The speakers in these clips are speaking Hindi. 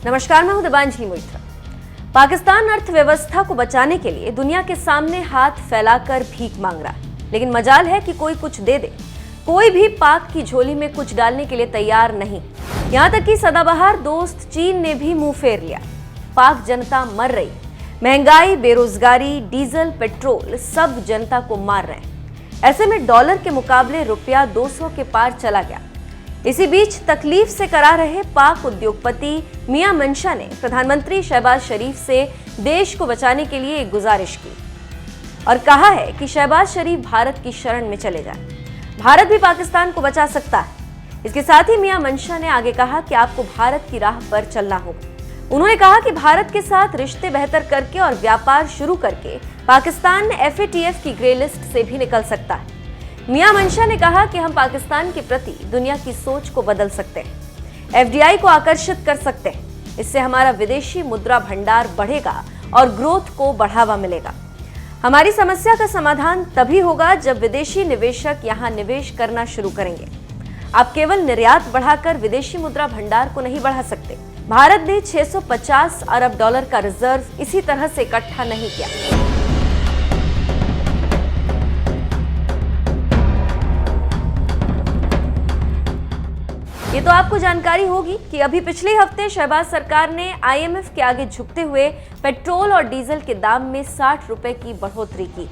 नमस्कार, मैं हूं दिबांजलि मोइत्रा। पाकिस्तान अर्थव्यवस्था को बचाने के लिए दुनिया के सामने हाथ फैलाकर भीख मांग रहा है, लेकिन मजाल है कि कोई कुछ दे दे। कोई भी पाक की झोली में कुछ डालने के लिए तैयार नहीं। यहां तक कि सदाबहार दोस्त चीन ने भी मुंह फेर लिया। पाक जनता मर रही, महंगाई, बेरोजगारी, डीजल, पेट्रोल सब जनता को मार रहे हैं। ऐसे में डॉलर के मुकाबले रुपया 200 के पार चला गया। इसी बीच तकलीफ से करा रहे पाक उद्योगपति मियां मंशा ने प्रधानमंत्री शहबाज शरीफ से देश को बचाने के लिए एक गुजारिश की और कहा है कि शहबाज शरीफ भारत की शरण में चले जाएं। भारत भी पाकिस्तान को बचा सकता है। इसके साथ ही मियां मंशा ने आगे कहा कि आपको भारत की राह पर चलना होगा। उन्होंने कहा कि भारत के साथ रिश्ते बेहतर करके और व्यापार शुरू करके पाकिस्तान FATF की ग्रे लिस्ट से भी निकल सकता है। मियां मंशा ने कहा कि हम पाकिस्तान के प्रति दुनिया की सोच को बदल सकते हैं, FDI को आकर्षित कर सकते हैं। इससे हमारा विदेशी मुद्रा भंडार बढ़ेगा और ग्रोथ को बढ़ावा मिलेगा। हमारी समस्या का समाधान तभी होगा जब विदेशी निवेशक यहां निवेश करना शुरू करेंगे। आप केवल निर्यात बढ़ाकर विदेशी मुद्रा भंडार को नहीं बढ़ा सकते। भारत ने 650 अरब डॉलर का रिजर्व इसी तरह से इकट्ठा नहीं किया। ये तो आपको जानकारी होगी कि अभी पिछले हफ्ते शहबाज सरकार ने IMF के आगे झुकते हुए पेट्रोल और डीजल के दाम में 60 रुपए की बढ़ोतरी की।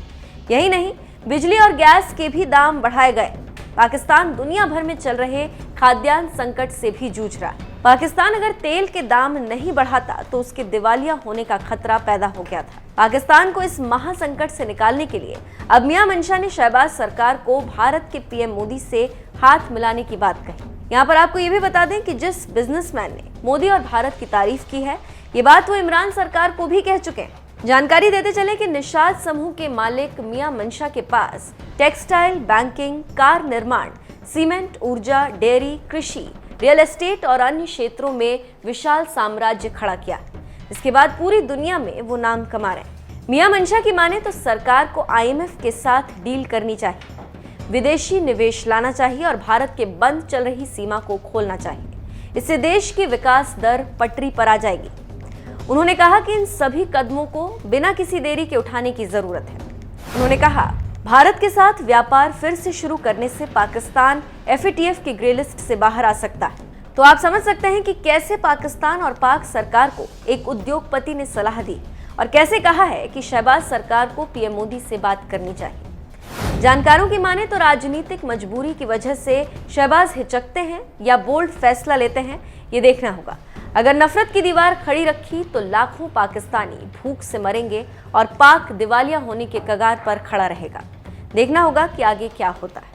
यही नहीं, बिजली और गैस के भी दाम बढ़ाए गए। पाकिस्तान दुनिया भर में चल रहे खाद्यान्न संकट से भी जूझ रहा है। पाकिस्तान अगर तेल के दाम नहीं बढ़ाता तो उसके दिवालिया होने का खतरा पैदा हो गया था। पाकिस्तान को इस महासंकट से निकालने के लिए अब मियां मंशा ने शहबाज सरकार को भारत के PM मोदी से हाथ मिलाने की बात कही। यहाँ पर आपको ये भी बता दें कि जिस बिजनेसमैन ने मोदी और भारत की तारीफ की है, ये बात वो इमरान सरकार को भी कह चुके हैं। जानकारी देते चले कि निषाद समूह के मालिक मियां मंशा के पास टेक्सटाइल, बैंकिंग, कार निर्माण, सीमेंट, ऊर्जा, डेयरी, कृषि, रियल एस्टेट और अन्य क्षेत्रों में विशाल साम्राज्य खड़ा किया। इसके बाद पूरी दुनिया में वो नाम कमा रहे हैं। मियां मंशा की माने तो सरकार को IMF के साथ डील करनी चाहिए, विदेशी निवेश लाना चाहिए और भारत के बंद चल रही सीमा को खोलना चाहिए। इससे देश की विकास दर पटरी पर आ जाएगी। उन्होंने कहा कि इन सभी कदमों को बिना किसी देरी के उठाने की जरूरत है। उन्होंने कहा, भारत के साथ व्यापार फिर से शुरू करने से पाकिस्तान FATF की ग्रे लिस्ट से बाहर आ सकता है। तो आप समझ सकते हैं कि कैसे पाकिस्तान और पाक सरकार को एक उद्योगपति ने सलाह दी और कैसे कहा है कि शहबाज सरकार को PM मोदी से बात करनी चाहिए। जानकारों की माने तो राजनीतिक मजबूरी की वजह से शहबाज हिचकते हैं या बोल्ड फैसला लेते हैं, ये देखना होगा। अगर नफरत की दीवार खड़ी रखी तो लाखों पाकिस्तानी भूख से मरेंगे और पाक दिवालिया होने के कगार पर खड़ा रहेगा। देखना होगा कि आगे क्या होता है।